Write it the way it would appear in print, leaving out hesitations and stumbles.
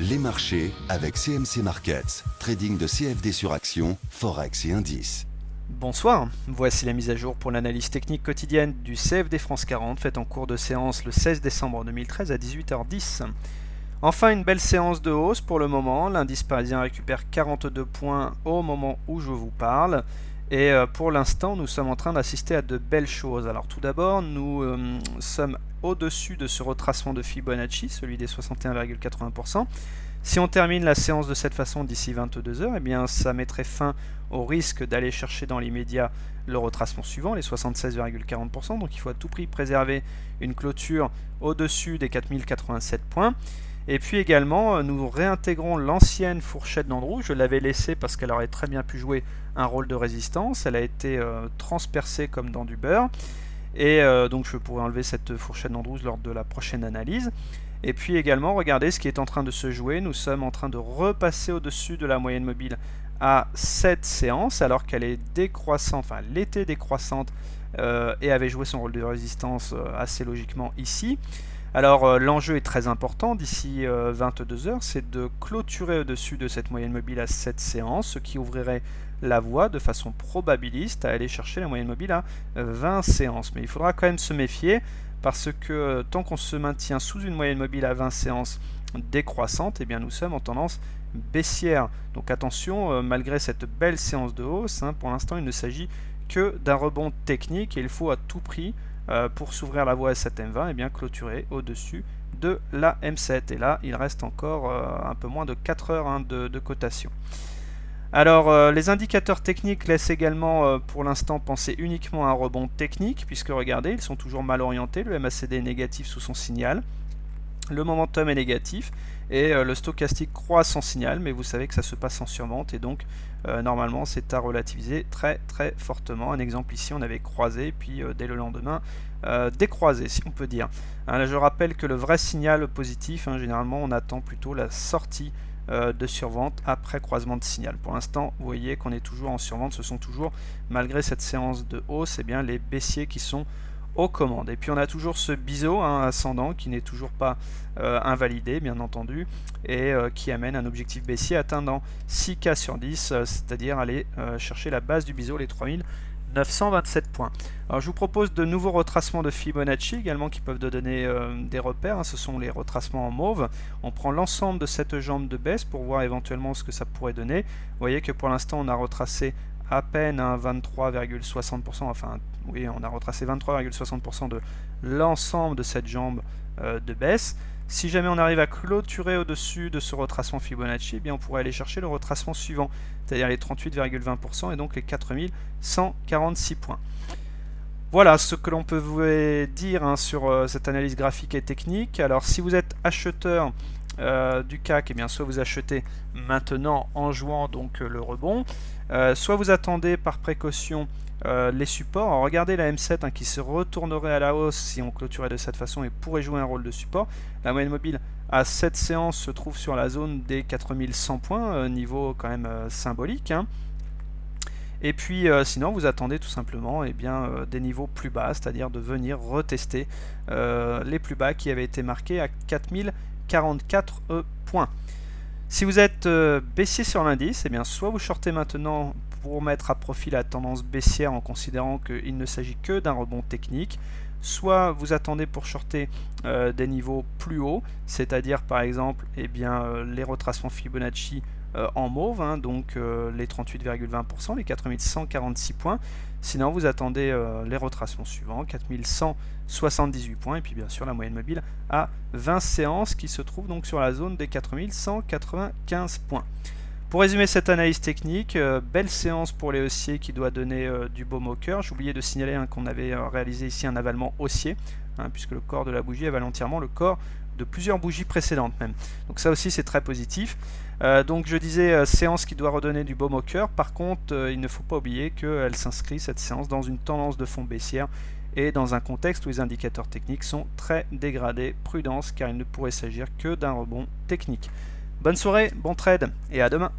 Les marchés avec CMC Markets, trading de CFD sur action, Forex et indices. Bonsoir, voici la mise à jour pour l'analyse technique quotidienne du CFD France 40 faite en cours de séance le 16 décembre 2013 à 18h10. Enfin une belle séance de hausse pour le moment, l'indice parisien récupère 42 points au moment où je vous parle. Et pour l'instant, nous sommes en train d'assister à de belles choses. Alors tout d'abord, nous sommes au-dessus de ce retracement de Fibonacci, celui des 61,80%. Si on termine la séance de cette façon d'ici 22 heures, eh bien ça mettrait fin au risque d'aller chercher dans l'immédiat le retracement suivant, les 76,40%. Donc il faut à tout prix préserver une clôture au-dessus des 4087 points. Et puis également, nous réintégrons l'ancienne fourchette d'Andrew. Je l'avais laissée parce qu'elle aurait très bien pu jouer un rôle de résistance. Elle a été transpercée comme dans du beurre. Et donc je pourrais enlever cette fourchette d'Andrews lors de la prochaine analyse. Et puis également, regardez ce qui est en train de se jouer. Nous sommes en train de repasser au-dessus de la moyenne mobile à cette séance, alors qu'elle est décroissante, enfin elle était décroissante et avait joué son rôle de résistance assez logiquement ici. Alors l'enjeu est très important d'ici 22 heures, c'est de clôturer au-dessus de cette moyenne mobile à cette séance, ce qui ouvrirait la voie de façon probabiliste à aller chercher la moyenne mobile à 20 séances. Mais il faudra quand même se méfier parce que tant qu'on se maintient sous une moyenne mobile à 20 séances décroissante, eh bien nous sommes en tendance baissière. Donc attention, malgré cette belle séance de hausse, pour l'instant il ne s'agit que d'un rebond technique et il faut à tout prix pour s'ouvrir la voie à cette M20, et bien clôturer au-dessus de la M7. Et là, il reste encore un peu moins de 4 heures de cotation. Alors, les indicateurs techniques laissent également pour l'instant penser uniquement à un rebond technique, puisque regardez, ils sont toujours mal orientés. Le MACD est négatif sous son signal. Le momentum est négatif et le stochastique croît sans signal, mais vous savez que ça se passe en survente et donc normalement c'est à relativiser très très fortement. Un exemple ici, on avait croisé puis dès le lendemain décroisé, si on peut dire. Là, je rappelle que le vrai signal positif, généralement on attend plutôt la sortie de survente après croisement de signal. Pour l'instant, vous voyez qu'on est toujours en survente, ce sont toujours, malgré cette séance de hausse, bien, les baissiers qui sont aux commandes. Et puis on a toujours ce biseau ascendant qui n'est toujours pas invalidé bien entendu et qui amène un objectif baissier atteignant 6K sur 10, c'est-à-dire aller chercher la base du biseau, les 3927 points. Alors je vous propose de nouveaux retracements de Fibonacci également qui peuvent donner des repères, ce sont les retracements en mauve. On prend l'ensemble de cette jambe de baisse pour voir éventuellement ce que ça pourrait donner. Vous voyez que pour l'instant on a retracé à peine 23,60%, enfin oui, on a retracé 23,60% de l'ensemble de cette jambe de baisse. Si jamais on arrive à clôturer au-dessus de ce retracement Fibonacci, eh bien on pourrait aller chercher le retracement suivant, c'est-à-dire les 38,20% et donc les 4146 points. Voilà ce que l'on peut vous dire sur cette analyse graphique et technique. Alors si vous êtes acheteur du CAC, eh bien soit vous achetez maintenant en jouant donc le rebond, soit vous attendez par précaution les supports. Alors, regardez la M7 qui se retournerait à la hausse si on clôturait de cette façon et pourrait jouer un rôle de support. La moyenne mobile à cette séance se trouve sur la zone des 4100 points, niveau quand même symbolique. Et puis sinon vous attendez tout simplement des niveaux plus bas, c'est-à-dire de venir retester les plus bas qui avaient été marqués à 4044 points. Si vous êtes baissier sur l'indice, soit vous shortez maintenant pour mettre à profit la tendance baissière en considérant qu'il ne s'agit que d'un rebond technique, soit vous attendez pour shorter des niveaux plus hauts, c'est-à-dire par exemple les retracements Fibonacci en mauve, donc les 38,20%, les 4146 points. Sinon, vous attendez les retracements suivants, 4178 points, et puis bien sûr la moyenne mobile à 20 séances qui se trouve donc sur la zone des 4195 points. Pour résumer cette analyse technique, belle séance pour les haussiers qui doit donner du baume au cœur. J'ai oublié de signaler qu'on avait réalisé ici un avalement haussier, puisque le corps de la bougie avale entièrement le corps de plusieurs bougies précédentes même. Donc ça aussi c'est très positif. Donc je disais séance qui doit redonner du baume au cœur. Par contre, il ne faut pas oublier qu'elle s'inscrit cette séance dans une tendance de fond baissière et dans un contexte où les indicateurs techniques sont très dégradés. Prudence car il ne pourrait s'agir que d'un rebond technique. Bonne soirée, bon trade et à demain.